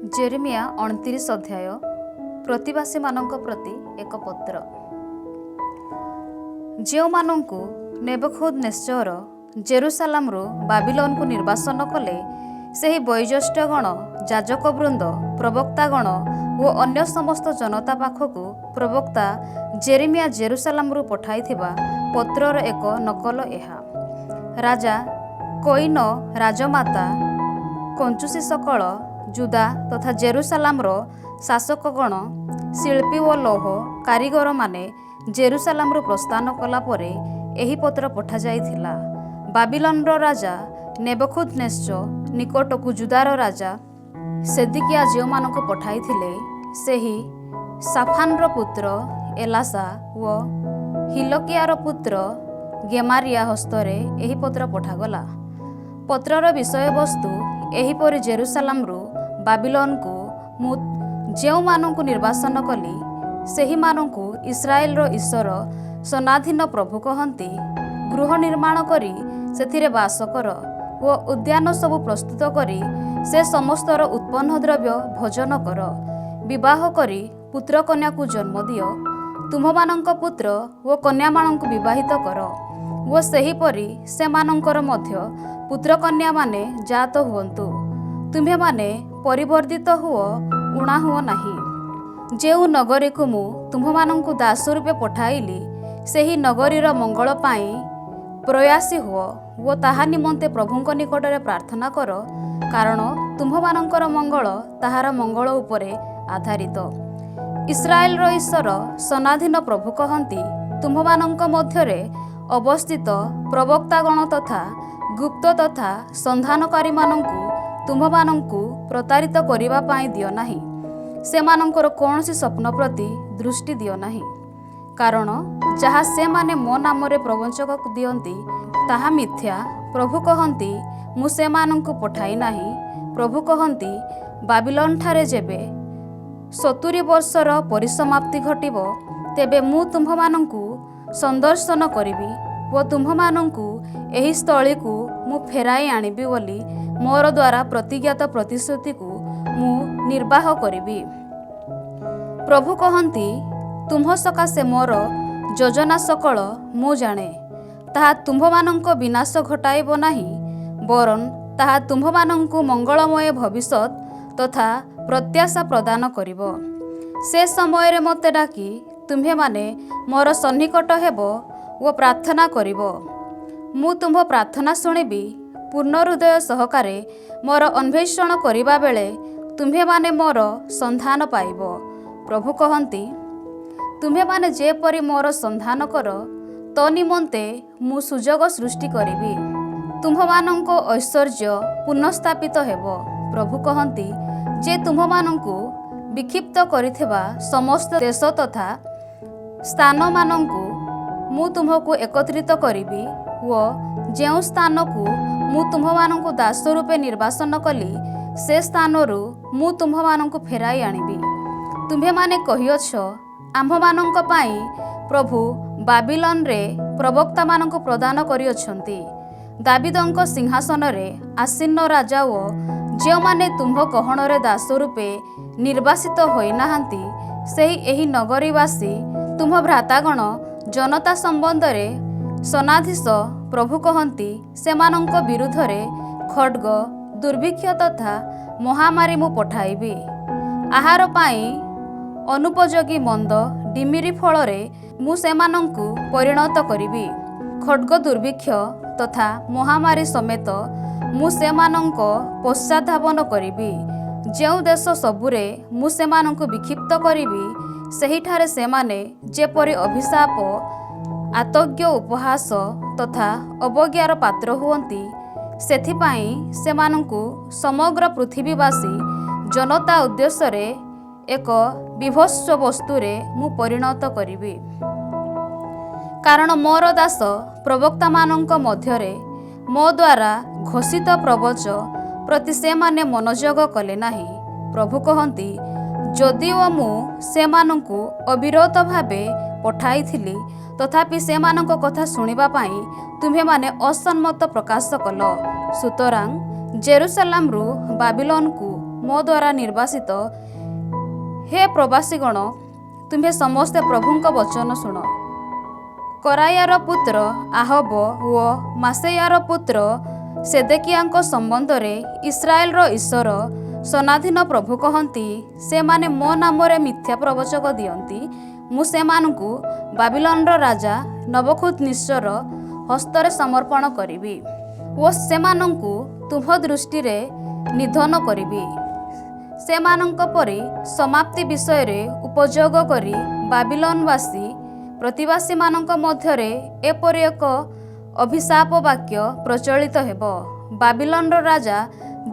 Jeremiah 29 अध्याय प्रतिवासी मानक प्रति एक पत्र। जो मानंकु नेबुखदनेस्सर जेरुसालेमरु बाबिलोन को निर्वासन कले ସେହି ବୈଜ୍ୟେଷ୍ଠଗଣ ଯାଜକ ବୃନ୍ଦ ପ୍ରବକ୍ତାଗଣ ଓ ଅନ୍ୟ ସମସ୍ତ ଜନତା ପାଖକୁ ପ୍ରବକ୍ତା ଜେରେମିଆ ଜେରୁସାଲେମରୁ ପଠାଇଥିବା ପତ୍ରର ଏକ ନକଲ ଏହା। ରାଜା କଇନ ରାଜମାତା କଞ୍ଚୁସି ସକଳ ଜୁଦା ତଥା ଜେରୁସାଲେମର ଶାସକଗଣ ଶିଳ୍ପୀ ଓ ଲୌହ କାରିଗରମାନେ ଜେରୁସାଲେମରୁ ପ୍ରସ୍ଥାନ କଲା ପରେ ଏହି ପତ୍ର ପଠାଯାଇଥିଲା। ବାବିଲୋନର ରାଜା ନେବୁଖଦନେସ୍ସର ନିକଟକୁ ଜୁଦାର ରାଜା ସେଦେକିଆ ଯେଉଁମାନଙ୍କୁ ପଠାଇଥିଲେ ସେହି ସାଫାନର ପୁତ୍ର ଏଲାସା ଓ ହିଲକିଆର ପୁତ୍ର ଗେମାରିଆ ହସ୍ତରେ ଏହି ପତ୍ର ପଠାଗଲା। ପତ୍ରର ବିଷୟବସ୍ତୁ ଏହିପରି ଜେରୁସାଲେମରୁ ବାବିଲୋନକୁ ମୁଁ ଯେଉଁମାନଙ୍କୁ ନିର୍ବାସନ କଲି ସେହିମାନଙ୍କୁ ଇସ୍ରାଏଲର ଈଶ୍ୱର ସନାଧୀନ ପ୍ରଭୁ କହନ୍ତି, ଗୃହ ନିର୍ମାଣ କରି ସେଥିରେ ବାସ କର ଓ ଉଦ୍ୟାନ ସବୁ ପ୍ରସ୍ତୁତ କରି ସେ ସମସ୍ତର ଉତ୍ପନ୍ନ ଦ୍ରବ୍ୟ ଭୋଜନ କର। ବିବାହ କରି ପୁତ୍ର କନ୍ୟାକୁ ଜନ୍ମ ଦିଅ, ତୁମମାନଙ୍କ ପୁତ୍ର ଓ କନ୍ୟାମାନଙ୍କୁ ବିବାହିତ କର ଓ ସେହିପରି ସେମାନଙ୍କର ମଧ୍ୟ ପୁତ୍ର କନ୍ୟାମାନେ ଜାତ ହୁଅନ୍ତୁ। ତୁମ୍ଭେମାନେ ପରିବର୍ଦ୍ଧିତ ହୁଅ, ଉଣା ହୁଅ ନାହିଁ। ଯେଉଁ ନଗରୀକୁ ମୁଁ ତୁମ୍ଭମାନଙ୍କୁ ଦାସ ରୂପେ ପଠାଇଲି ସେହି ନଗରୀର ମଙ୍ଗଳ ପାଇଁ ପ୍ରୟାସୀ ହୁଅ ଓ ତାହା ନିମନ୍ତେ ପ୍ରଭୁଙ୍କ ନିକଟରେ ପ୍ରାର୍ଥନା କର, କାରଣ ତୁମ୍ଭମାନଙ୍କର ମଙ୍ଗଳ ତାହାର ମଙ୍ଗଳ ଉପରେ ଆଧାରିତ। ଇସ୍ରାଏଲର ଈଶ୍ୱର ସନାଧୀନ ପ୍ରଭୁ କହନ୍ତି, ତୁମ୍ଭମାନଙ୍କ ମଧ୍ୟରେ ଅବସ୍ଥିତ ପ୍ରବକ୍ତାଗଣ ତଥା ଗୁପ୍ତ ତଥା ସନ୍ଧାନକାରୀମାନଙ୍କୁ ତୁମ୍ଭମାନଙ୍କୁ ପ୍ରତାରିତ କରିବା ପାଇଁ ଦିଅ ନାହିଁ। ସେମାନଙ୍କର କୌଣସି ସ୍ୱପ୍ନ ପ୍ରତି ଦୃଷ୍ଟି ଦିଅ ନାହିଁ, କାରଣ ଯାହା ସେମାନେ ମୋ ନାମରେ ପ୍ରବଞ୍ଚକ ଦିଅନ୍ତି ତାହା ମିଥ୍ୟା। ପ୍ରଭୁ କହନ୍ତି, ମୁଁ ସେମାନଙ୍କୁ ପଠାଇ ନାହିଁ। ପ୍ରଭୁ କହନ୍ତି, ବାବିଲୋନଠାରେ ଯେବେ 70 ବର୍ଷର ପରିସମାପ୍ତି ଘଟିବ ତେବେ ମୁଁ ତୁମ୍ଭମାନଙ୍କୁ ସନ୍ଦର୍ଶନ କରିବି ଓ ତୁମ୍ଭମାନଙ୍କୁ ଏହି ସ୍ଥଳୀକୁ ମୁଁ ଫେରାଇ ଆଣିବି ବୋଲି ମୋର ଦ୍ୱାରା ପ୍ରତିଜ୍ଞାତ ପ୍ରତିଶ୍ରୁତିକୁ ମୁଁ ନିର୍ବାହ କରିବି। ପ୍ରଭୁ କହନ୍ତି, ତୁମ୍ଭ ସକାଶେ ମୋର ଯୋଜନା ସକଳ ମୁଁ ଜାଣେ। ତାହା ତୁମ୍ଭମାନଙ୍କ ବିନାଶ ଘଟାଇବ ନାହିଁ, ବରଂ ତାହା ତୁମ୍ଭମାନଙ୍କୁ ମଙ୍ଗଳମୟ ଭବିଷ୍ୟତ ତଥା ପ୍ରତ୍ୟାଶା ପ୍ରଦାନ କରିବ। ସେ ସମୟରେ ମୋତେ ଡାକି ତୁମ୍ଭେମାନେ ମୋର ସନ୍ନିକଟ ହେବ ଓ ପ୍ରାର୍ଥନା କରିବ। ମୁଁ ତୁମ୍ଭ ପ୍ରାର୍ଥନା ଶୁଣିବି। ପୂର୍ଣ୍ଣ ହୃଦୟ ସହକାରେ ମୋର ଅନ୍ୱେଷଣ କରିବା ବେଳେ ତୁମ୍ଭେମାନେ ମୋର ସନ୍ଧାନ ପାଇବ। ପ୍ରଭୁ କହନ୍ତି, ତୁମ୍ଭେମାନେ ଯେପରି ମୋର ସନ୍ଧାନ କର ତନ୍ନିମନ୍ତେ ମୁଁ ସୁଯୋଗ ସୃଷ୍ଟି କରିବି। ତୁମ୍ଭମାନଙ୍କ ଐଶ୍ୱର୍ଯ୍ୟ ପୁନଃସ୍ଥାପିତ ହେବ। ପ୍ରଭୁ କହନ୍ତି ଯେ ତୁମ୍ଭମାନଙ୍କୁ ବିକ୍ଷିପ୍ତ କରିଥିବା ସମସ୍ତ ଦେଶ ତଥା ସ୍ଥାନମାନଙ୍କୁ ମୁଁ ତୁମ୍ଭକୁ ଏକତ୍ରିତ କରିବି ଓ ଯେଉଁ ସ୍ଥାନକୁ ମୁଁ ତୁମ୍ଭମାନଙ୍କୁ ଦାସ ରୂପେ ନିର୍ବାସନ କଲି ସେ ସ୍ଥାନରୁ ମୁଁ ତୁମ୍ଭମାନଙ୍କୁ ଫେରାଇ ଆଣିବି। ତୁମ୍ଭେମାନେ କହିଅଛ, ଆମ୍ଭମାନଙ୍କ ପାଇଁ ପ୍ରଭୁ ବାବିଲୋନରେ ପ୍ରବକ୍ତାମାନଙ୍କୁ ପ୍ରଦାନ କରିଅଛନ୍ତି। ଦାବିଦଙ୍କ ସିଂହାସନରେ ଆସୀନ ରାଜା ଓ ଯେଉଁମାନେ ତୁମ୍ଭ ଗହଣରେ ଦାସ ରୂପେ ନିର୍ବାସିତ ହୋଇନାହାନ୍ତି ସେହି ଏହି ନଗରୀବାସୀ ତୁମ୍ଭ ଭ୍ରାତାଗଣ ଜନତା ସମ୍ବନ୍ଧରେ ସନାଧୀଶ ପ୍ରଭୁ କହନ୍ତି, ସେମାନଙ୍କ ବିରୁଦ୍ଧରେ ଖଡ୍ଗ ଦୁର୍ଭିକ୍ଷ ତଥା ମହାମାରୀ ମୁଁ ପଠାଇବି। ଆହାର ପାଇଁ ଅନୁପଯୋଗୀ ମନ୍ଦ ଡିମିରି ଫଳରେ ମୁଁ ସେମାନଙ୍କୁ ପରିଣତ କରିବି। ଖଡ୍ଗ ଦୁର୍ଭିକ୍ଷ ତଥା ମହାମାରୀ ସମେତ ମୁଁ ସେମାନଙ୍କ ପଶ୍ଚାଧାବନ କରିବି। ଯେଉଁ ଦେଶ ସବୁରେ ମୁଁ ସେମାନଙ୍କୁ ବିକ୍ଷିପ୍ତ କରିବି ସେହିଠାରେ ସେମାନେ ଯେପରି ଅଭିଶାପ ଆତଜ୍ଞ ଉପହାସ ତଥା ଅବଜ୍ଞାର ପାତ୍ର ହୁଅନ୍ତି, ସେଥିପାଇଁ ସେମାନଙ୍କୁ ସମଗ୍ର ପୃଥିବୀବାସୀ ଜନତା ଉଦ୍ଦେଶ୍ୟରେ ଏକ ବିଭତ୍ସ ବସ୍ତୁରେ ମୁଁ ପରିଣତ କରିବି। କାରଣ ମୋର ଦାସ ପ୍ରବକ୍ତାମାନଙ୍କ ମଧ୍ୟରେ ମୋ ଦ୍ୱାରା ଘୋଷିତ ପ୍ରବଚ ପ୍ରତି ସେମାନେ ମନୋଯୋଗ କଲେ ନାହିଁ। ପ୍ରଭୁ କହନ୍ତି, ଯଦିଓ ମୁଁ ସେମାନଙ୍କୁ ଅବିରତ ଭାବେ ପଠାଇଥିଲି ତଥାପି ସେମାନଙ୍କ କଥା ଶୁଣିବା ପାଇଁ ତୁମ୍ଭେମାନେ ଅସମ୍ମତ ପ୍ରକାଶ କଲ। ସୁତରାଂ ଜେରୁସାଲେମରୁ ବାବିଲୋନକୁ ମୋ ଦ୍ୱାରା ନିର୍ବାସିତ हे प्रवासीगण तुम्हें समस्ते प्रभुଙ୍କ वचन शुण। करायार पुत्र आहब व मासेयार पुत्र सेदेकियाଙ୍କ ସମ୍ବନ୍ଧରେ ଇସ୍ରାଏଲର ଈଶ୍ୱର ସନାଧୀନ ପ୍ରଭୁ କହନ୍ତି, ସେମାନେ ମୋ ନାମରେ ମିଥ୍ୟା ପ୍ରବଚକ ଦିଅନ୍ତି। ମୁଁ ସେମାନଙ୍କୁ ବାବିଲନର ରାଜା ନବୁକଦ୍ନେସ୍ସର ହସ୍ତରେ ସମର୍ପଣ କରିବି ଓ ସେମାନଙ୍କୁ ତୁମ୍ଭ ଦୃଷ୍ଟିରେ ନିଧନ କରିବି। ସେମାନଙ୍କ ପରି ସମାପ୍ତି ବିଷୟରେ ଉପଯୋଗ କରି ବାବିଲନବାସୀ ପ୍ରତିବାସୀମାନଙ୍କ ମଧ୍ୟରେ ଏପରି ଏକ ଅଭିଶାପ ବାକ୍ୟ ପ୍ରଚଳିତ ହେବ। ବାବିଲନର ରାଜା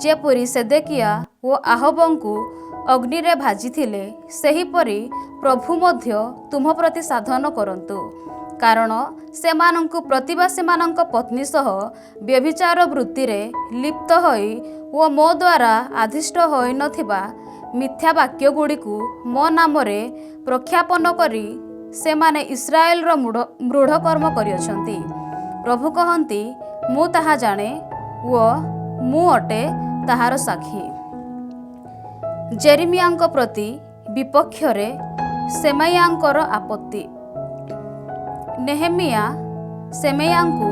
ଯେପରି ସେଦେକିୟା ଓ ଆହବଙ୍କୁ ଅଗ୍ନିରେ ଭାଜିଥିଲେ, ସେହିପରି ପ୍ରଭୁ ମଧ୍ୟ ତୁମ ପ୍ରତି ସାଧନ କରନ୍ତୁ। କାରଣ ସେମାନଙ୍କୁ ପ୍ରତିବାସୀମାନଙ୍କ ପତ୍ନୀ ସହ ବ୍ୟଭିଚାର ବୃତ୍ତିରେ ଲିପ୍ତ ହୋଇ ଓ ମୋ ଦ୍ୱାରା ଆଦିଷ୍ଟ ହୋଇନଥିବା ମିଥ୍ୟା ବାକ୍ୟଗୁଡ଼ିକୁ ମୋ ନାମରେ ପ୍ରଖ୍ୟାପନ କରି ସେମାନେ ଇସ୍ରାଏଲର ମୂଢ଼ କର୍ମ କରିଅଛନ୍ତି। ପ୍ରଭୁ କହନ୍ତି, ମୁଁ ତାହା ଜାଣେ ଓ ମୁଁ ଅଟେ ତାହାର ସାକ୍ଷୀ। ଜେରେମିୟାଙ୍କ ପ୍ରତି ବିପକ୍ଷରେ ସେମାଇୟାଙ୍କର ଆପତ୍ତି। ନେହେମିୟା ସେମାଇୟାଙ୍କୁ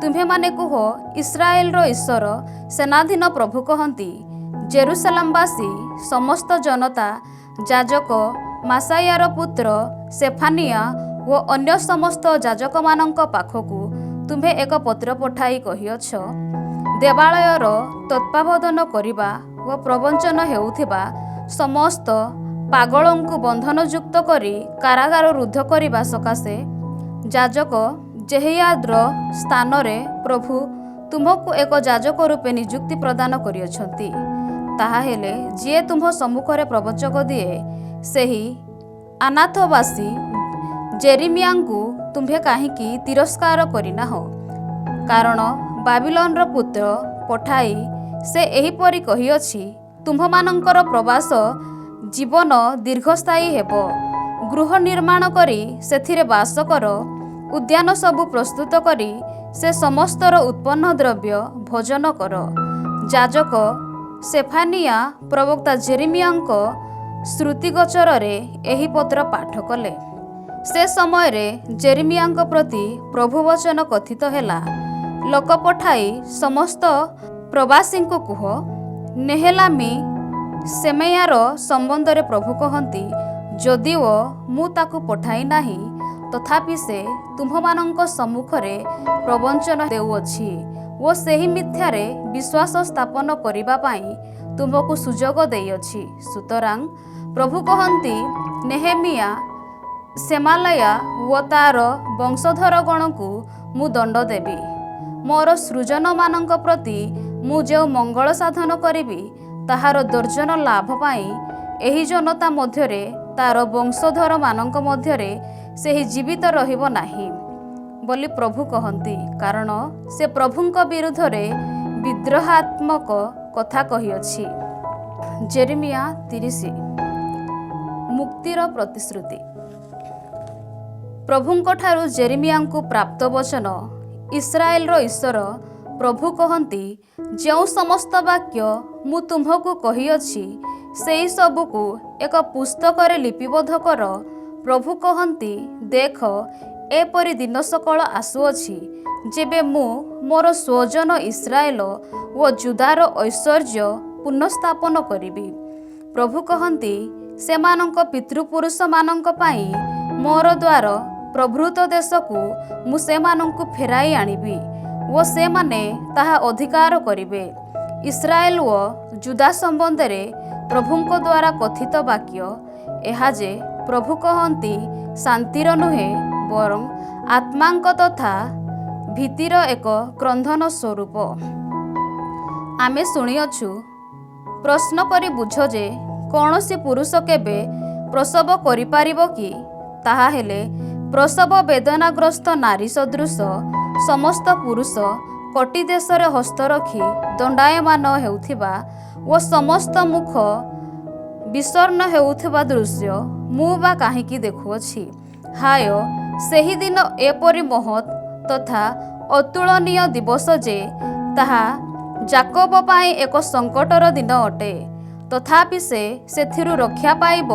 ତୁମ୍ଭେମାନେ କୁହ, ଇସ୍ରାଏଲର ଈଶ୍ୱର ସେନାଧୀନ ପ୍ରଭୁ କହନ୍ତି, ଜେରୁସାଲେମବାସୀ ସମସ୍ତ ଜନତା ଯାଜକ ମାସାୟାର ପୁତ୍ର ସେଫାନିୟା ଓ ଅନ୍ୟ ସମସ୍ତ ଯାଜକମାନଙ୍କ ପାଖକୁ ତୁମ୍ଭେ ଏକ ପତ୍ର ପଠାଇ କହିଅଛ, ଦେବାଳୟର ତତ୍ତ୍ୱାବଧାନ କରିବା ଓ ପ୍ରବଞ୍ଚନ ହେଉଥିବା ସମସ୍ତ ପାଗଳଙ୍କୁ ବନ୍ଧନଯୁକ୍ତ କରି କାରାଗାର ରୁଦ୍ଧ କରିବା ସକାଶେ ଯାଜକ ଜେହିୟାଦର ସ୍ଥାନରେ ପ୍ରଭୁ ତୁମକୁ ଏକ ଯାଜକ ରୂପେ ନିଯୁକ୍ତି ପ୍ରଦାନ କରିଅଛନ୍ତି। ତାହାହେଲେ ଯିଏ ତୁମ୍ଭ ସମ୍ମୁଖରେ ପ୍ରବଚକ ଦିଏ, ସେହି ଆନାଥବାସୀ ଜେରେମିୟାଙ୍କୁ ତୁମ୍ଭେ କାହିଁକି ତିରସ୍କାର କରିନାହ? କାରଣ ବାବିଲନର ପୁତ୍ର ପଠାଇ ସେ ଏହିପରି କହିଅଛି, ତୁମ୍ଭମାନଙ୍କର ପ୍ରବାସ ଜୀବନ ଦୀର୍ଘସ୍ଥାୟୀ ହେବ। ଗୃହ ନିର୍ମାଣ କରି ସେଥିରେ ବାସ କର, ଉଦ୍ୟାନ ସବୁ ପ୍ରସ୍ତୁତ କରି ସେ ସମସ୍ତର ଉତ୍ପନ୍ନ ଦ୍ରବ୍ୟ ଭୋଜନ କର। ଯାଜକ ସେଫାନିୟା ପ୍ରବକ୍ତା ଜେରେମିୟାଙ୍କ ଶ୍ରୁତିଗୋଚରରେ ଏହି ପତ୍ର ପାଠ କଲେ। ସେ ସମୟରେ ଜେରେମିୟାଙ୍କ ପ୍ରତି ପ୍ରଭୁ ବଚନ କଥିତ ହେଲା, ଲୋକ ପଠାଇ ସମସ୍ତ ପ୍ରବାସୀଙ୍କୁ କୁହ, ନେହେଲାମୀ ସେମାଇୟାର ସମ୍ବନ୍ଧରେ ପ୍ରଭୁ କହନ୍ତି, ଯଦିଓ ମୁଁ ତାକୁ ପଠାଇ ନାହିଁ, ତଥାପି ସେ ତୁମ୍ଭମାନଙ୍କ ସମ୍ମୁଖରେ ପ୍ରବଞ୍ଚନ ଦେଉଅଛି ଓ ସେହି ମିଥ୍ୟାରେ ବିଶ୍ୱାସ ସ୍ଥାପନ କରିବା ପାଇଁ ତୁମକୁ ସୁଯୋଗ ଦେଇଅଛି। ସୁତରାଂ ପ୍ରଭୁ କହନ୍ତି, ନେହେମିୟା ସେମାଲାୟା ଓ ତାର ବଂଶଧରଗଣଙ୍କୁ ମୁଁ ଦଣ୍ଡ ଦେବି। ମୋର ସୃଜନମାନଙ୍କ ପ୍ରତି ମୁଁ ଯେଉଁ ମଙ୍ଗଳ ସାଧନ କରିବି, ତାହାର ଦର୍ଜନ ଲାଭ ପାଇଁ ଏହି ଜନତା ମଧ୍ୟରେ ତାର ବଂଶଧରମାନଙ୍କ ମଧ୍ୟରେ ସେହି ଜୀବିତ ରହିବ ନାହିଁ ବୋଲି ପ୍ରଭୁ କହନ୍ତି। କାରଣ ସେ ପ୍ରଭୁଙ୍କ ବିରୁଦ୍ଧରେ ବିଦ୍ରୋହାତ୍ମକ କଥା କହିଅଛି। ଜେରେମିୟା 30। ମୁକ୍ତିର ପ୍ରତିଶ୍ରୁତି। ପ୍ରଭୁଙ୍କଠାରୁ ଜେରେମିୟାଙ୍କୁ ପ୍ରାପ୍ତ ବଚନ। ଇସ୍ରାଏଲର ଈଶ୍ୱର ପ୍ରଭୁ କହନ୍ତି, ଯେଉଁ ସମସ୍ତ ବାକ୍ୟ ମୁଁ ତୁମ୍ଭକୁ କହିଅଛି, ସେହି ସବୁକୁ ଏକ ପୁସ୍ତକରେ ଲିପିବଦ୍ଧ କର। ପ୍ରଭୁ କହନ୍ତି, ଦେଖ, ଏପରି ଦିନ ସକାଳ ଆସୁଅଛି, ଯେବେ ମୁଁ ମୋର ସ୍ୱଜନ ଇସ୍ରାଏଲ ଓ ଜୁଦାର ଐଶ୍ୱର୍ଯ୍ୟ ପୁନଃସ୍ଥାପନ କରିବି। ପ୍ରଭୁ କହନ୍ତି, ସେମାନଙ୍କ ପିତୃପୁରୁଷମାନଙ୍କ ପାଇଁ ମୋର ଦ୍ୱାର ପ୍ରଭୃତ ଦେଶକୁ ମୁଁ ସେମାନଙ୍କୁ ଫେରାଇ ଆଣିବି ଓ ସେମାନେ ତାହା ଅଧିକାର କରିବେ। ଇସ୍ରାଏଲ ଓ ଜୁଦା ସମ୍ବନ୍ଧରେ ପ୍ରଭୁଙ୍କ ଦ୍ୱାରା କଥିତ ବାକ୍ୟ ଏହା ଯେ, ପ୍ରଭୁ କହନ୍ତି, ଶାନ୍ତିର ନୁହେଁ ବରଂ ଆତ୍ମାଙ୍କ ତଥା ଭୀତିର ଏକ କ୍ରନ୍ଦନ ସ୍ୱରୂପ। ଆମେ ଶୁଣିଅଛୁ, ପ୍ରଶ୍ନ କରି ବୁଝ ଯେ କୌଣସି ପୁରୁଷ କେବେ ପ୍ରସବ କରିପାରିବ କି? ତାହାହେଲେ ପ୍ରସବ ବେଦନାଗ୍ରସ୍ତ ନାରୀ ସଦୃଶ ସମସ୍ତ ପୁରୁଷ କଟି ଦେଶରେ ହସ୍ତ ରଖି ଦଣ୍ଡାୟମାନ ହେଉଥିବା ଓ ସମସ୍ତ ମୁଖ ବିଷର୍ଣ୍ଣ ହେଉଥିବା ଦୃଶ୍ୟ ମୁଁ ବା କାହିଁକି ଦେଖୁଅଛି? ହାୟ, ସେହିଦିନ ଏପରି ମହତ୍ ତଥା ଅତୁଳନୀୟ ଦିବସ ଯେ, ତାହା ଯାକୋବ ପାଇଁ ଏକ ସଙ୍କଟର ଦିନ ଅଟେ, तथापि से सेथिरु रक्षा पाइब।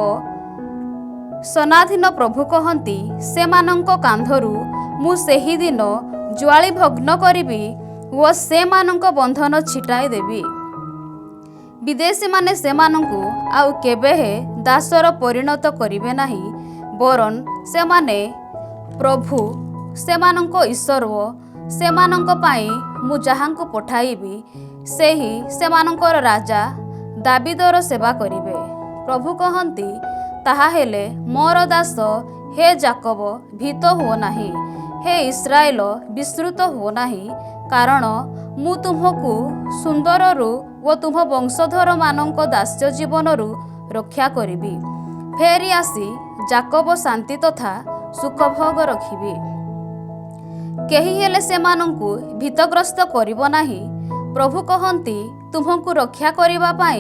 सनाधीन प्रभु कहती सेमानंको कांधरु मु सेही दिन ज्वाली भग्न करिबी व सेमानंको बंधन छिटाई देबी। विदेशी माने सेमानंकु आउ केबे हे दासर परिणत करिवे नाही, वरन सेमाने प्रभु सेमानंको ईश्वर व सेमानंको पाई मु जहांकु पठाइबी सेही सेमानंकर राजा दाविदर सेवा करिवे। प्रभु कहती ताहा हेले मोर दास हे जाकब भीत हुओ नाही, हे इस्राएल विस्तृत हुओ नाही, कारण मु तुमको सुंदररु व तुम वंशधर मानक दास्य जीवनरु रक्षा करिबी। फेरी आसी जाकब शांति तथा सुखभोग रखिबी। केही हेले सेमानंकु भीतग्रस्त करिब नाही। प्रभु कहती तुमको रक्षा करिबा पाई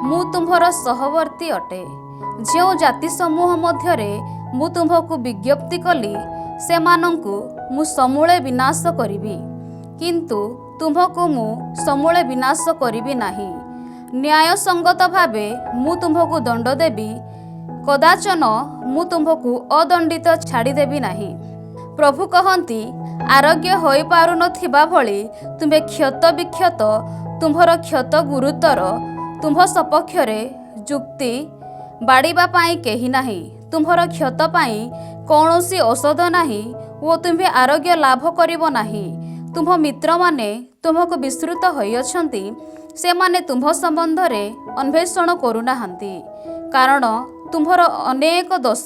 मु तुम्हर सहवर्ती अटे। जो जाति समूह मध्यरे मु तुमको विज्ञप्ति कली सेमानंकु मु समूले विनाश करिबी, किंतु तुमको मु समूले विनाश करिबी नाही। न्याय संगत भावे मु तुमको दंड देबी, कदाचन मु तुमको अदंडित छाड़ी देबी नाही। प्रभु कहती आरोग्य होई पारु नथिबा भली तुम्हे क्षत विक्षत, तुम्हर क्षत गुरुतर, तुम्ह सपक्षरे जुक्ति बाड़ीबा पाई केही नाही, तुम्हर क्षत पाई कौनसी औषध नाही ओ तुम्हे आरोग्य लाभ करिबो नाही। तुम मित्र माने तुमको विस्तृत होइअछंती, सेमाने तुम संबंधरे अन्वेषण करुनाहांती, कारण तुम्हर अनेक दोष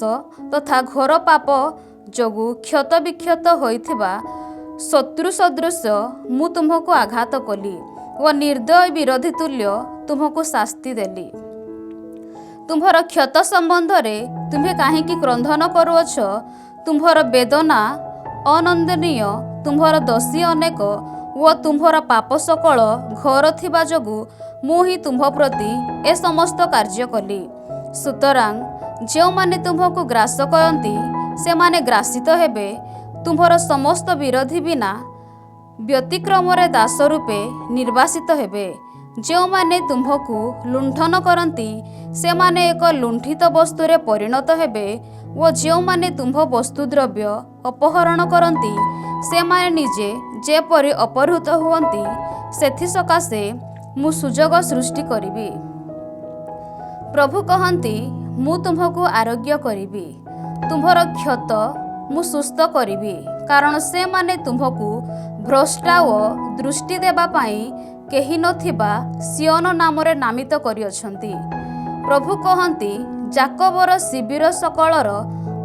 तथा घोर पाप जोगु क्षत विक्षत होइथिबा शत्रु सदृश मु तुमको आघात कली व निर्दय विरोधी तुल्य तुमको शास्ति देली। तुम्हर क्षत संबंधरे तुम्हें काहेकि क्रंधन करुअछ? तुम्हर वेदना अनंदनीय, तुम्हर दोषी अनेक व तुम्हर पाप सकल घोर थिबा जोगु मु ही तुम्ह प्रति ए समस्त कार्य कली। सुतरां जो माने तुमको ग्रास करती सेमाने ग्रासित हेबे। तुम्हर समस्त विरोधी बिना व्यतिक्रम दास रूपे निर्वासित हेबे। जो माने तुम्हको लुंठन करती सेमाने एक लुंठित वस्तुरे परिणत हेबे व जो माने तुम्ह वस्तुद्रव्य अपहरण करती सेमाने निजे जेपरि अपहृत हुअन्ति, सेथि सकाशे मु सुजोग सृष्टि करिबी। प्रभु कहती मु तुमको आरोग्य करिबी, तुम्हर क्षत मु सुस्थ करिबी, कारण से माने तुमको भ्रष्टा व दृष्टि देबा पाई केही नथिबा सियोन नामरे नामित करिअछंती। प्रभु कहती जाकबर शिविर सकलर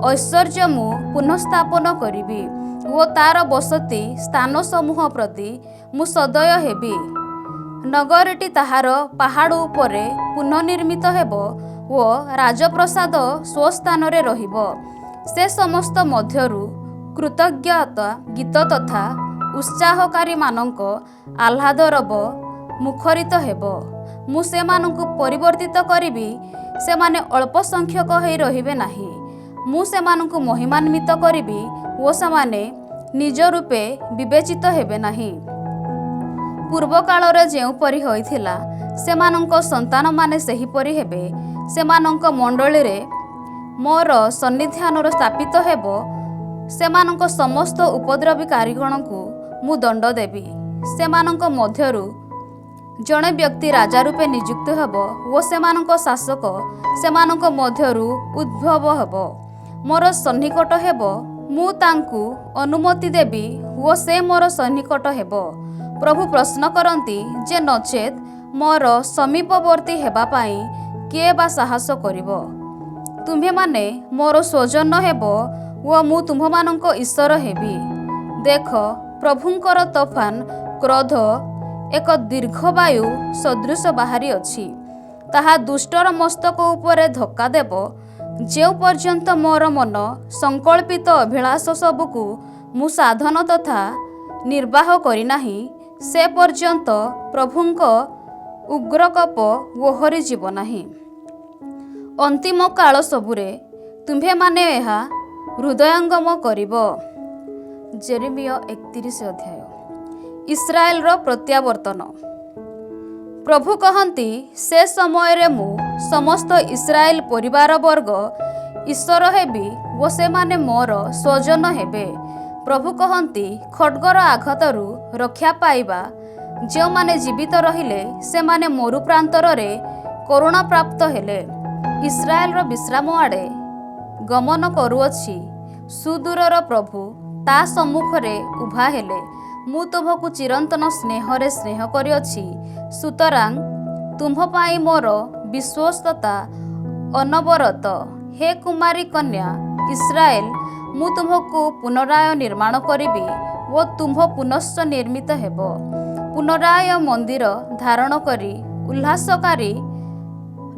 ऐश्वर्य मु पुनःस्थापन करिबी ओ तार बसती स्थान समूह प्रति मु सदय हेबी। नगरटी ताहार पहाड़ उपरे पुनर्निर्मित हेब ओ राजप्रसाद स्वस्थान रे रहिब। से समस्त मध्यरु कृतज्ञता गीत तथा उत्साहकारी मानक आह्लादरब मुखरित हेब। मु सेमानंकु परिवर्तित करिबी, सेमाने अल्प संख्यक होई रहिबे नाही। मु सेमानंकु महिमान्वित करिबी ओ सेमाने निज रूपे विवेचित हेबे नाही। पूर्व कालरे जेउपरि होइथिला सेमानंक संतान माने सेहिपरि हेबे। सेमानंक मंडली रे मोर सन्निधानर स्थापित हेब। सेमानंक समस्त उपद्रवी कारीगणକୁ मु दंड देबी। सेमानंक मध्यरु जणे व्यक्ति राजा रूपे नियुक्त हेब ओ सेमानंक शासक सेमानंक मध्यरु उद्भव हेब। मोर सन्निकट हेब, मु तांकु अनुमति देबी ओ से मोर सन्निकट हेब। प्रभु प्रश्न करती जे नचेत मोर समीपवर्ती हेबा पाई किए बा साहस करिबो। तुम्हे माने मोर स्वजन हेब ओ मु तुम्हमानंक ईश्वर हेबी। देख प्रभुंकर तोफान क्रोध एक दीर्घ वायु सदृश बाहरी अछि, ताहा दुष्टर मस्तक उपरे धक्का देब। जे पर्यंत मोर मन संकल्पित अभिलाष सबुकु मु साधन तथा निर्वाह करिनाही, से पर्यंत प्रभुंक उग्रकोप ओहरी जीव नाही। अंतिम काल सबुरे तुम्हे माने एहा हृदयंगम करिब। जेरेमिया 31 अध्याय। इस्राएल रो प्रत्यावर्तन। ପ୍ରଭୁ କହନ୍ତି, ସେ ସମୟରେ ମୁଁ ସମସ୍ତ ଇସ୍ରାଏଲ ପରିବାର ବର୍ଗ ଈଶ୍ୱର ହେବି ଓ ସେମାନେ ମୋର ସ୍ୱଜନ ହେବେ। ପ୍ରଭୁ କହନ୍ତି, ଖଡ୍ଗର ଆଘାତରୁ ରକ୍ଷା ପାଇବା ଯେଉଁମାନେ ଜୀବିତ ରହିଲେ ସେମାନେ ମରୁ ପ୍ରାନ୍ତରରେ କରୁଣା ପ୍ରାପ୍ତ ହେଲେ। ଇସ୍ରାଏଲର ବିଶ୍ରାମ ଆଡ଼େ ଗମନ କରୁଅଛି। ସୁଦୂରର ପ୍ରଭୁ ତା ସମ୍ମୁଖରେ ଉଭା ହେଲେ। ମୁଁ ତୁମ୍ଭକୁ ଚିରନ୍ତନ ସ୍ନେହରେ ସ୍ନେହ କରିଅଛି। ସୁତରାଂ ତୁମ୍ଭ ପାଇଁ ମୋର ବିଶ୍ୱସ୍ତତା ଅନବରତ। ହେ କୁମାରୀ କନ୍ୟା ଇସ୍ରାଏଲ, ମୁଁ ତୁମ୍ଭକୁ ପୁନରାୟ ନିର୍ମାଣ କରିବି ଓ ତୁମ୍ଭ ପୁନଶ୍ଚ ନିର୍ମିତ ହେବ। ପୁନରାୟ ମନ୍ଦିର ଧାରଣ କରି ଉଲ୍ଲାସକାରୀ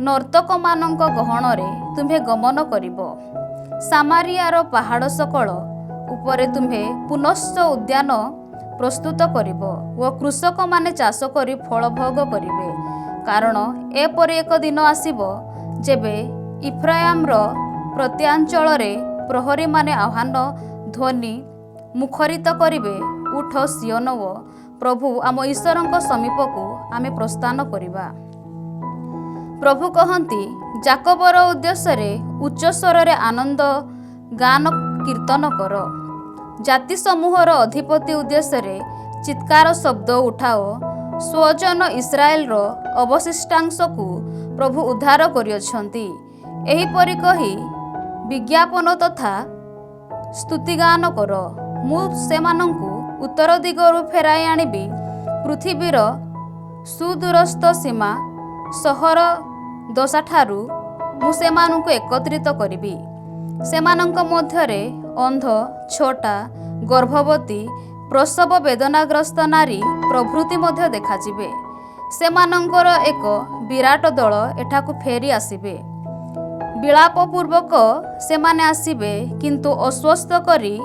ନର୍ତ୍ତକମାନଙ୍କ ଗହଣରେ ତୁମ୍ଭେ ଗମନ କରିବ। ସାମାରିଆର ପାହାଡ଼ ସକଳ ଉପରେ ତୁମ୍ଭେ ପୁନଶ୍ଚ ଉଦ୍ୟାନ ପ୍ରସ୍ତୁତ କରିବ ଓ କୃଷକମାନେ ଚାଷ କରି ଫଳ ଭୋଗ କରିବେ। କାରଣ ଏପରି ଏକ ଦିନ ଆସିବ ଯେବେ ଇଫ୍ରାଇମର ପ୍ରତ୍ୟାଞ୍ଚଳରେ ପ୍ରହରୀମାନେ ଆହ୍ୱାନ ଧ୍ୱନି ମୁଖରିତ କରିବେ, ଉଠ ସିଓନ ଓ ପ୍ରଭୁ ଆମ ଈଶ୍ୱରଙ୍କ ସମୀପକୁ ଆମେ ପ୍ରସ୍ଥାନ କରିବା। ପ୍ରଭୁ କହନ୍ତି, ଯାକବର ଉଦ୍ଦେଶ୍ୟରେ ଉଚ୍ଚ ସ୍ୱରରେ ଆନନ୍ଦ ଗାନ କୀର୍ତ୍ତନ କର। ଜାତି ସମୂହର ଅଧିପତି ଉଦ୍ଦେଶ୍ୟରେ ଚିତ୍କାର ଶବ୍ଦ ଉଠାଅ। ସ୍ୱଜନ ଇସ୍ରାଏଲର ଅବଶିଷ୍ଟାଂଶକୁ ପ୍ରଭୁ ଉଦ୍ଧାର କରିଅଛନ୍ତି। ଏହିପରି କହି ବିଜ୍ଞାପନ ତଥା ସ୍ତୁତିଗାନ କର। ମୁଁ ସେମାନଙ୍କୁ ଉତ୍ତର ଦିଗରୁ ଫେରାଇ ଆଣିବି। ପୃଥିବୀର ସୁଦୂରସ୍ଥ ସୀମା ସହର ଦଶାଠାରୁ ମୁଁ ସେମାନଙ୍କୁ ଏକତ୍ରିତ କରିବି। ସେମାନଙ୍କ ମଧ୍ୟରେ ଅନ୍ଧ, ଛୋଟା, ଗର୍ଭବତୀ, ପ୍ରସବ ବେଦନାଗ୍ରସ୍ତ ନାରୀ ପ୍ରଭୃତି ମଧ୍ୟ ଦେଖାଯିବେ। ସେମାନଙ୍କର ଏକ ବିରାଟ ଦଳ ଏଠାକୁ ଫେରି ଆସିବେ। ବିଳାପପୂର୍ବକ ସେମାନେ ଆସିବେ, କିନ୍ତୁ ଅଶ୍ୱସ୍ତ କରି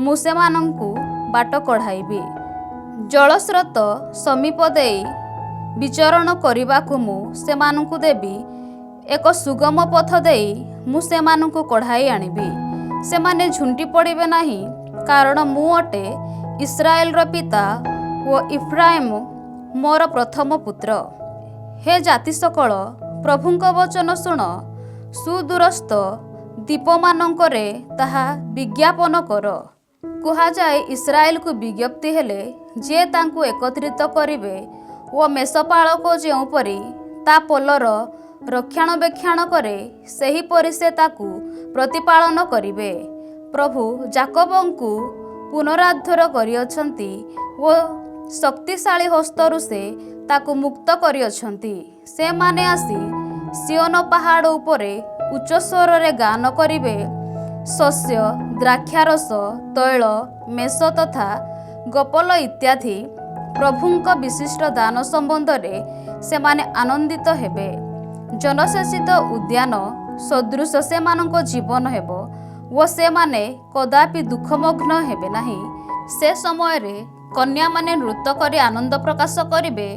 ମୁଁ ସେମାନଙ୍କୁ ବାଟ କଢ଼ାଇବି। ଜଳସ୍ରୋତ ସମୀପ ଦେଇ ବିଚରଣ କରିବାକୁ ମୁଁ ସେମାନଙ୍କୁ ଦେବି। ଏକ ସୁଗମ ପଥ ଦେଇ ମୁଁ ସେମାନଙ୍କୁ କଢ଼ାଇ ଆଣିବି। ସେମାନେ ଝୁଣ୍ଟି ପଡ଼ିବେ ନାହିଁ, କାରଣ ମୁଁ ଅଟେ ଇସ୍ରାଏଲର ପିତା ଓ ଇଫ୍ରାଇମ ମୋର ପ୍ରଥମ ପୁତ୍ର। ହେ ଜାତି ସକଳ, ପ୍ରଭୁଙ୍କ ବଚନ ଶୁଣ। ସୁଦୂରସ୍ଥ ଦ୍ୱୀପମାନଙ୍କରେ ତାହା ବିଜ୍ଞାପନ କର। କୁହାଯାଏ, ଇସ୍ରାଏଲକୁ ବିଜ୍ଞପ୍ତି ହେଲେ ଯିଏ ତାଙ୍କୁ ଏକତ୍ରିତ କରିବେ ଓ ମେଷପାଳକ ଯେଉଁପରି ତା ପୋଲର ରକ୍ଷଣାବେକ୍ଷଣ କରେ, ସେହିପରି ସେ ତାକୁ ପ୍ରତିପାଳନ କରିବେ। ପ୍ରଭୁ ଯାକୋବଙ୍କୁ ପୁନରୁଦ୍ଧାର କରିଅଛନ୍ତି ଓ ଶକ୍ତିଶାଳୀ ହସ୍ତରୁ ସେ ତାକୁ ମୁକ୍ତ କରିଅଛନ୍ତି। ସେମାନେ ଆସି ସିଓନ ପାହାଡ଼ ଉପରେ ଉଚ୍ଚ ସ୍ୱରରେ ଗାନ କରିବେ। ଶସ୍ୟ, ଦ୍ରାକ୍ଷାରସ, ତୈଳ, ମେଷ ତଥା ଗୋପଲ ଇତ୍ୟାଦି ପ୍ରଭୁଙ୍କ ବିଶିଷ୍ଟ ଦାନ ସମ୍ବନ୍ଧରେ ସେମାନେ ଆନନ୍ଦିତ ହେବେ। ଜନଶୋଷିତ ଉଦ୍ୟାନ ସଦୃଶ ସେମାନଙ୍କ ଜୀବନ ହେବ ଓ ସେମାନେ କଦାପି ଦୁଃଖମଗ୍ନ ହେବେ ନାହିଁ। ସେ ସମୟରେ କନ୍ୟାମାନେ ନୃତ୍ୟ କରି ଆନନ୍ଦ ପ୍ରକାଶ କରିବେ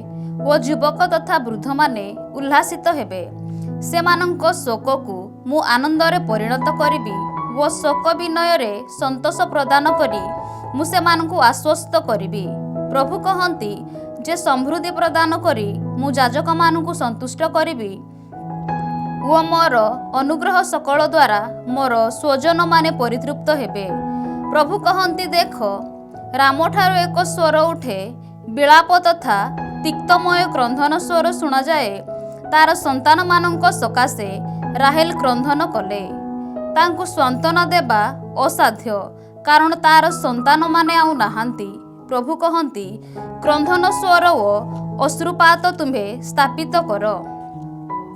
ଓ ଯୁବକ ତଥା ବୃଦ୍ଧମାନେ ଉଲ୍ଲାସିତ ହେବେ। ସେମାନଙ୍କ ଶୋକକୁ ମୁଁ ଆନନ୍ଦରେ ପରିଣତ କରିବି ଓ ଶୋକ ବିନୟରେ ସନ୍ତୋଷ ପ୍ରଦାନ କରି ମୁଁ ସେମାନଙ୍କୁ ଆଶ୍ୱସ୍ତ କରିବି। ପ୍ରଭୁ କହନ୍ତି ଯେ ସମୃଦ୍ଧି ପ୍ରଦାନ କରି ମୁଁ ଯାଜକମାନଙ୍କୁ ସନ୍ତୁଷ୍ଟ କରିବି ଓ ମୋର ଅନୁଗ୍ରହ ସକଳ ଦ୍ୱାରା ମୋର ସ୍ୱଜନମାନେ ପରିତୃପ୍ତ ହେବେ। ପ୍ରଭୁ କହନ୍ତି, ଦେଖ, ରାମଠାରୁ ଏକ ସ୍ୱର ଉଠେ, ବିଳାପ ତଥା ତିକ୍ତମୟ କ୍ରନ୍ଧନ ସ୍ୱର ଶୁଣାଯାଏ। ତାର ସନ୍ତାନମାନଙ୍କ ସକାଶେ ରାହେଲ କ୍ରନ୍ଧନ କଲେ। ତାଙ୍କୁ ସାନ୍ତ୍ୱନା ଦେବା ଅସାଧ୍ୟ, କାରଣ ତାର ସନ୍ତାନମାନେ ଆଉ ନାହାନ୍ତି। ପ୍ରଭୁ କହନ୍ତି, କ୍ରନ୍ଧନ ସ୍ୱର ଓ ଅଶ୍ରୁପାତ ତୁମ୍ଭେ ସ୍ଥାପିତ କର।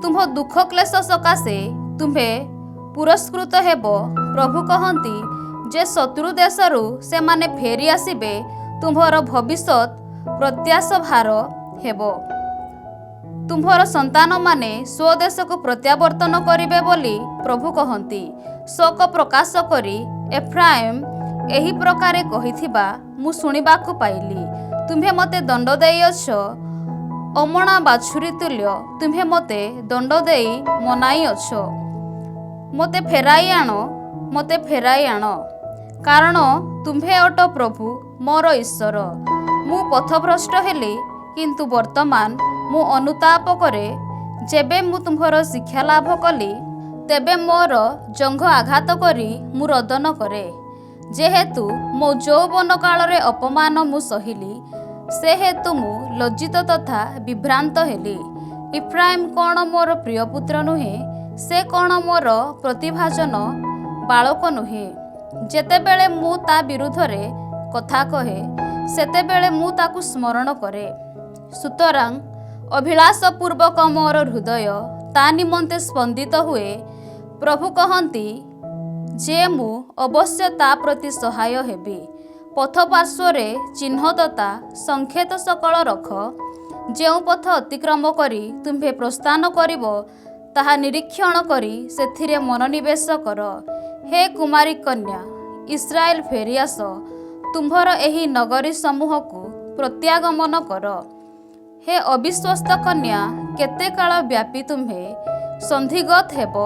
ତୁମ୍ଭ ଦୁଃଖ କ୍ଲେଶ ସକାଶେ ତୁମ୍ଭେ ପୁରସ୍କୃତ ହେବ। ପ୍ରଭୁ କହନ୍ତି ଯେ ଶତ୍ରୁ ଦେଶରୁ ସେମାନେ ଫେରି ଆସିବେ, ତୁମ୍ଭର ଭବିଷ୍ୟତ ପ୍ରତ୍ୟାଶଭାର ହେବ। ତୁମ୍ଭର ସନ୍ତାନମାନେ ସ୍ୱଦେଶକୁ ପ୍ରତ୍ୟାବର୍ତ୍ତନ କରିବେ ବୋଲି ପ୍ରଭୁ କହନ୍ତି। ଶୋକ ପ୍ରକାଶ କରି ଏଫ୍ରାଇମ ଏହି ପ୍ରକାରେ କହିଥିବା ମୁଁ ଶୁଣିବାକୁ ପାଇଲି। ତୁମ୍ଭେ ମୋତେ ଦଣ୍ଡ ଦେଇଅଛ, ଅମଣା ବାଛୁରୀ ତୁଲ୍ୟ ତୁମ୍ଭେ ମୋତେ ଦଣ୍ଡ ଦେଇ ମନାଇଅଛ। ମୋତେ ଫେରାଇ ଆଣ, ମୋତେ ଫେରାଇ ଆଣ, କାରଣ ତୁମ୍ଭେ ଅଟ ପ୍ରଭୁ ମୋର ଈଶ୍ୱର। ମୁଁ ପଥଭ୍ରଷ୍ଟ ହେଲି, କିନ୍ତୁ ବର୍ତ୍ତମାନ ମୁଁ ଅନୁତାପ କରେ। ଯେବେ ମୁଁ ତୁମ୍ଭର ଶିକ୍ଷା ଲାଭ କଲି, ତେବେ ମୋର ଜଙ୍ଘ ଆଘାତ କରି ମୁଁ ରୋଦନ କରେ। ଯେହେତୁ ମୋ ଯୌବନ କାଳରେ ଅପମାନ ମୁଁ ସହିଲି, ସେହେତୁ ମୁଁ ଲଜ୍ଜିତ ତଥା ବିଭ୍ରାନ୍ତ ହେଲି। ଇଫ୍ରାଇମ୍ କ'ଣ ମୋର ପ୍ରିୟ ପୁତ୍ର ନୁହେଁ? ସେ କ'ଣ ମୋର ପ୍ରତିଭାଜନ ବାଳକ ନୁହେଁ? ଯେତେବେଳେ ମୁଁ ତା ବିରୁଦ୍ଧରେ କଥା କହେ, ସେତେବେଳେ ମୁଁ ତାକୁ ସ୍ମରଣ କରେ। ସୁତରାଂ ଅଭିଳାଷପୂର୍ବକ ମୋର ହୃଦୟ ତା ନିମନ୍ତେ ସ୍ପନ୍ଦିତ ହୁଏ। ପ୍ରଭୁ କହନ୍ତି ଯେ ମୁଁ ଅବଶ୍ୟ ତା ପ୍ରତି ସହାୟ ହେବି। ପଥ ପାର୍ଶ୍ୱରେ ଚିହ୍ନ ତଥା ସଂକେତ ସକଳ ରଖ। ଯେଉଁ ପଥ ଅତିକ୍ରମ କରି ତୁମ୍ଭେ ପ୍ରସ୍ଥାନ କରିବ, ତାହା ନିରୀକ୍ଷଣ କରି ସେଥିରେ ମନୋନିବେଶ କର। ହେ କୁମାରୀ କନ୍ୟା ଇସ୍ରାଏଲ, ଫେରିଆସ, ତୁମ୍ଭର ଏହି ନଗରୀ ସମୂହକୁ ପ୍ରତ୍ୟାଗମନ କର। ହେ ଅବିଶ୍ୱସ୍ତ କନ୍ୟା, କେତେ କାଳ ବ୍ୟାପୀ ତୁମ୍ଭେ ସନ୍ଧିଗତ ହେବ?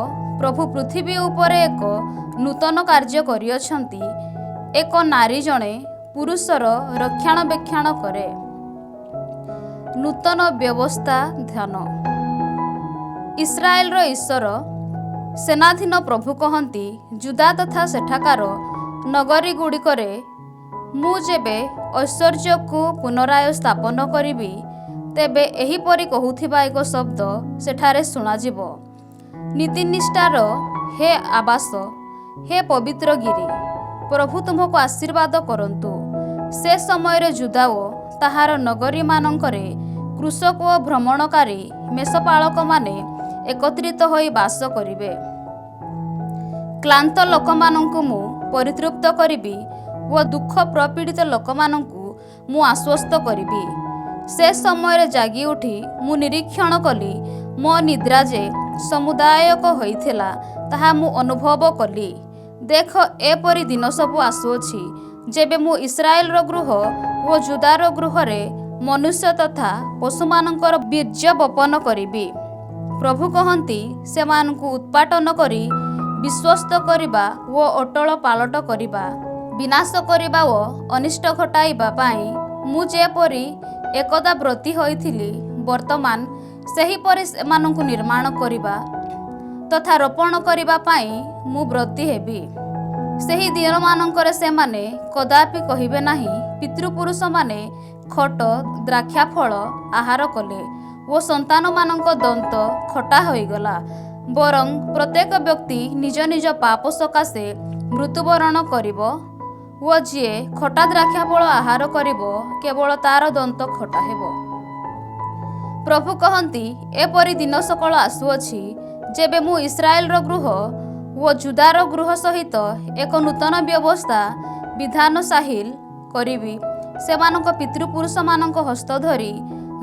ପ୍ରଭୁ ପୃଥିବୀ ଉପରେ ଏକ ନୂତନ କାର୍ଯ୍ୟ କରିଅଛନ୍ତି। ଏକ ନାରୀ ଜଣେ ପୁରୁଷର ରକ୍ଷଣାବେକ୍ଷଣ କରେ। ନୂତନ ବ୍ୟବସ୍ଥା ଧ୍ୟାନ। ଇସ୍ରାଏଲର ଈଶ୍ୱର ସେନାଧୀନ ପ୍ରଭୁ କହନ୍ତି, ଜୁଦା ତଥା ସେଠାକାର ନଗରୀଗୁଡ଼ିକରେ ମୁଁ ଯେବେ ଐଶ୍ୱର୍ଯ୍ୟକୁ ପୁନରାୟ ସ୍ଥାପନ କରିବି, ତେବେ ଏହିପରି କହୁଥିବା ଏକ ଶବ୍ଦ ସେଠାରେ ଶୁଣାଯିବ। ନୀତିନିଷ୍ଠାର ହେ ଆବାସ, ହେ ପବିତ୍ର ଗିରି, ପ୍ରଭୁ ତୁମକୁ ଆଶୀର୍ବାଦ କରନ୍ତୁ। ସେ ସମୟରେ ଜୁଦା ଓ ତାହାର ନଗରୀମାନଙ୍କରେ କୃଷକ ଓ ଭ୍ରମଣକାରୀ ମେଷପାଳକମାନେ ଏକତ୍ରିତ ହୋଇ ବାସ କରିବେ। କ୍ଳାନ୍ତ ଲୋକମାନଙ୍କୁ ମୁଁ ପରିତୃପ୍ତ କରିବି ଓ ଦୁଃଖ ପ୍ରପୀଡ଼ିତ ଲୋକମାନଙ୍କୁ ମୁଁ ଆଶ୍ୱସ୍ତ କରିବି। ସେ ସମୟରେ ଜାଗି ଉଠି ମୁଁ ନିରୀକ୍ଷଣ କଲି, ମୋ ନିଦ୍ରା ଯେ ସମୁଦାୟକ ହୋଇଥିଲା, ତାହା ମୁଁ ଅନୁଭବ କଲି। ଦେଖ, ଏପରି ଦିନ ସବୁ ଆସୁଅଛି, ଯେବେ ମୁଁ ଇସ୍ରାଏଲର ଗୃହ ଓ ଜୁଦାର ଗୃହରେ ମନୁଷ୍ୟ ତଥା ପଶୁମାନଙ୍କର ବୀର୍ଯ୍ୟ ବପନ କରିବି। ପ୍ରଭୁ କହନ୍ତି, ସେମାନଙ୍କୁ ଉତ୍ପାଟନ କରି ବିଶ୍ୱସ୍ତ କରିବା ଓ ଅଟଳ ପାଲଟ କରିବା, ବିନାଶ କରିବା ଓ ଅନିଷ୍ଟ ଘଟାଇବା ପାଇଁ ମୁଁ ଯେପରି ଏକଦା ବ୍ରତୀ ହୋଇଥିଲି, ବର୍ତ୍ତମାନ ସେହିପରି ସେମାନଙ୍କୁ ନିର୍ମାଣ କରିବା ତଥା ରୋପଣ କରିବା ପାଇଁ ମୁଁ ବ୍ରତୀ ହେବି। ସେହି ଦିନମାନଙ୍କରେ ସେମାନେ କଦାପି କହିବେ ନାହିଁ, ପିତୃପୁରୁଷମାନେ ଖଟ ଦ୍ରାକ୍ଷାଫଳ ଆହାର କଲେ ଓ ସନ୍ତାନମାନଙ୍କ ଦନ୍ତ ଖଟା ହୋଇଗଲା। ବରଂ ପ୍ରତ୍ୟେକ ବ୍ୟକ୍ତି ନିଜ ନିଜ ପାପ ସକାଶେ ମୃତ୍ୟୁବରଣ କରିବ ଓ ଯିଏ ଖଟା ଦ୍ରାକ୍ଷାଫଳ ଆହାର କରିବ, କେବଳ ତାର ଦନ୍ତ ଖଟା ହେବ। ପ୍ରଭୁ କହନ୍ତି, ଏପରି ଦିନ ସକଳ ଆସୁଅଛି, ଯେବେ ମୁଁ ଇସ୍ରାଏଲର ଗୃହ ଓ ଜୁଦାର ଗୃହ ସହିତ ଏକ ନୂତନ ବ୍ୟବସ୍ଥା ବିଧାନ ସାହିଲ କରିବି। ସେମାନଙ୍କ ପିତୃପୁରୁଷମାନଙ୍କ ହସ୍ତ ଧରି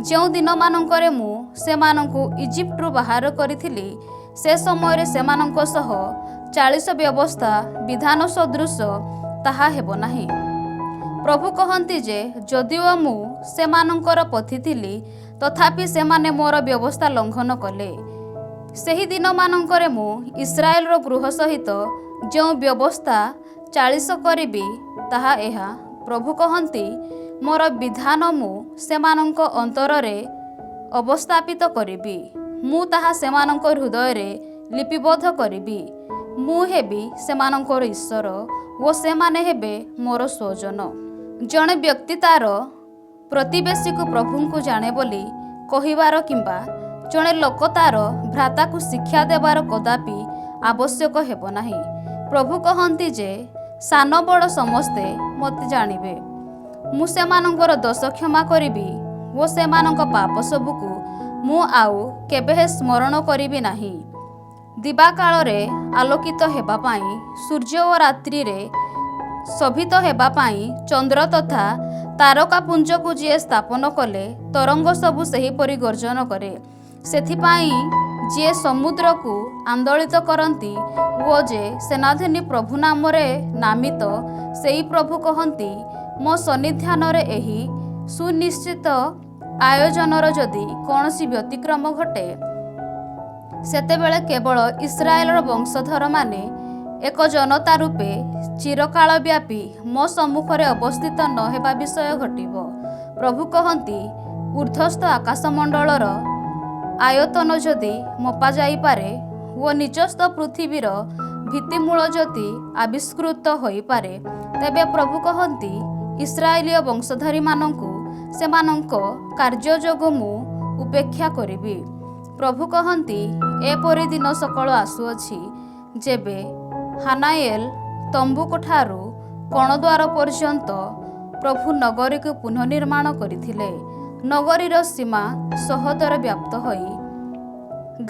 ଯେଉଁ ଦିନମାନଙ୍କରେ ମୁଁ ସେମାନଙ୍କୁ ଇଜିପ୍ଟରୁ ବାହାର କରିଥିଲି, ସେ ସମୟରେ ସେମାନଙ୍କ ସହ 40 ବ୍ୟବସ୍ଥା ବିଧାନ ସଦୃଶ ତାହା ହେବ ନାହିଁ। ପ୍ରଭୁ କହନ୍ତି ଯେ, ଯଦିଓ ମୁଁ ସେମାନଙ୍କର ପଥି ଥିଲି, ତଥାପି ସେମାନେ ମୋର ବ୍ୟବସ୍ଥା ଲଙ୍ଘନ କଲେ। ସେହି ଦିନମାନଙ୍କରେ ମୁଁ ଇସ୍ରାଏଲର ଗୃହ ସହିତ ଯେଉଁ ବ୍ୟବସ୍ଥା 40 କରିବି, ତାହା ଏହା। ପ୍ରଭୁ କହନ୍ତି, ମୋର ବିଧାନ ମୁଁ ସେମାନଙ୍କ ଅନ୍ତରରେ ଅବସ୍ଥାପିତ କରିବି। ମୁଁ ତାହା ସେମାନଙ୍କ ହୃଦୟରେ ଲିପିବଦ୍ଧ କରିବି। ମୁଁ ହେବି ସେମାନଙ୍କର ଈଶ୍ୱର ଓ ସେମାନେ ହେବେ ମୋର ସ୍ୱଜନ। ଜଣେ ବ୍ୟକ୍ତି ତାର ପ୍ରତିବେଶୀକୁ ପ୍ରଭୁଙ୍କୁ ଜାଣେ ବୋଲି କହିବାର କିମ୍ବା ଜଣେ ଲୋକ ତାର ଭ୍ରାତାକୁ ଶିକ୍ଷା ଦେବାର କଦାପି ଆବଶ୍ୟକ ହେବ ନାହିଁ। ପ୍ରଭୁ କହନ୍ତି ଯେ, ସାନ ବଡ଼ ସମସ୍ତେ ମୋତେ ଜାଣିବେ। ମୁଁ ସେମାନଙ୍କର ଦୋଷ କ୍ଷମା କରିବି ଓ ସେମାନଙ୍କ ପାପ ସବୁକୁ ମୁଁ ଆଉ କେବେ ସ୍ମରଣ କରିବି ନାହିଁ। ଦିବାକାଳରେ ଆଲୋକିତ ହେବା ପାଇଁ ସୂର୍ଯ୍ୟ ଓ ରାତ୍ରିରେ ଶୋଭିତ ହେବା ପାଇଁ ଚନ୍ଦ୍ର ତଥା ତାରକାପୁଞ୍ଜକୁ ଯିଏ ସ୍ଥାପନ କଲେ, ତରଙ୍ଗ ସବୁ ସେହିପରି ଗର୍ଜନ କରେ। ସେଥିପାଇଁ ଯିଏ ସମୁଦ୍ରକୁ ଆନ୍ଦୋଳିତ କରନ୍ତି ଓ ଯେ ସେନାଧିନୀ ପ୍ରଭୁ ନାମରେ ନାମିତ, ସେହି ପ୍ରଭୁ କହନ୍ତି, ମୋ ସନ୍ନିଧାନରେ ଏହି ସୁନିଶ୍ଚିତ ଆୟୋଜନର ଯଦି କୌଣସି ବ୍ୟତିକ୍ରମ ଘଟେ, ସେତେବେଳେ କେବଳ ଇସ୍ରାଏଲର ବଂଶଧରମାନେ ଏକ ଜନତା ରୂପେ ଚିରକାଳ ବ୍ୟାପୀ ମୋ ସମ୍ମୁଖରେ ଅବସ୍ଥିତ ନ ହେବା ବିଷୟ ଘଟିବ। ପ୍ରଭୁ କହନ୍ତି, ଊର୍ଦ୍ଧ୍ୱସ୍ଥ ଆକାଶମଣ୍ଡଳର ଆୟତନ ଯଦି ମପାଯାଇପାରେ ଓ ନିଜସ୍ଥ ପୃଥିବୀର ଭିତ୍ତିମୂଳ ଯଦି ଆବିଷ୍କୃତ ହୋଇପାରେ, ତେବେ ପ୍ରଭୁ କହନ୍ତି ଇସ୍ରାଏଲୀୟ ବଂଶଧରୀମାନଙ୍କୁ ସେମାନଙ୍କ କାର୍ଯ୍ୟ ଯୋଗୁଁ ମୁଁ ଉପେକ୍ଷା କରିବି। ପ୍ରଭୁ କହନ୍ତି ଏପରି ଦିନ ସକାଳ ଆସୁଅଛି ଯେବେ ହାନାଏଲ ତମ୍ବୁଙ୍କଠାରୁ କଣଦ୍ୱାର ପର୍ଯ୍ୟନ୍ତ ପ୍ରଭୁ ନଗରୀକୁ ପୁନଃନିର୍ମାଣ କରିଥିଲେ। ନଗରୀର ସୀମା ସହଦରେ ବ୍ୟାପ୍ତ ହୋଇ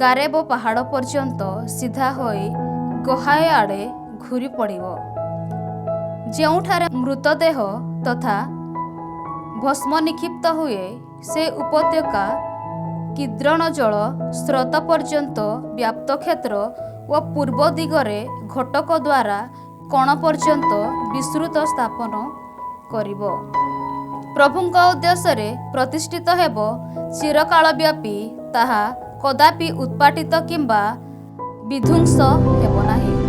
ଗାରେବ ପାହାଡ଼ ପର୍ଯ୍ୟନ୍ତ ସିଧା ହୋଇ ଗୋହାଏ ଆଡ଼େ ଘୂରି ପଡ଼ିବ। ଯେଉଁଠାରେ ମୃତଦେହ ତଥା ଭସ୍ମ ନିକ୍ଷିପ୍ତ ହୁଏ, ସେ ଉପତ୍ୟକା କିଦ୍ରନ ଜଳ ସ୍ରୋତ ପର୍ଯ୍ୟନ୍ତ ବ୍ୟାପ୍ତ କ୍ଷେତ୍ର ଓ ପୂର୍ବ ଦିଗରେ ଘଟକ ଦ୍ୱାରା କଣ ପର୍ଯ୍ୟନ୍ତ ବିସ୍ତୃତ ସ୍ଥାପନ କରିବ। ପ୍ରଭୁଙ୍କ ଉଦ୍ଦେଶ୍ୟରେ ପ୍ରତିଷ୍ଠିତ ହେବ, ଚିରକାଳ ବ୍ୟାପୀ ତାହା କଦାପି ଉତ୍ପାଟିତ କିମ୍ବା ବିଧ୍ୱଂସ ହେବ ନାହିଁ।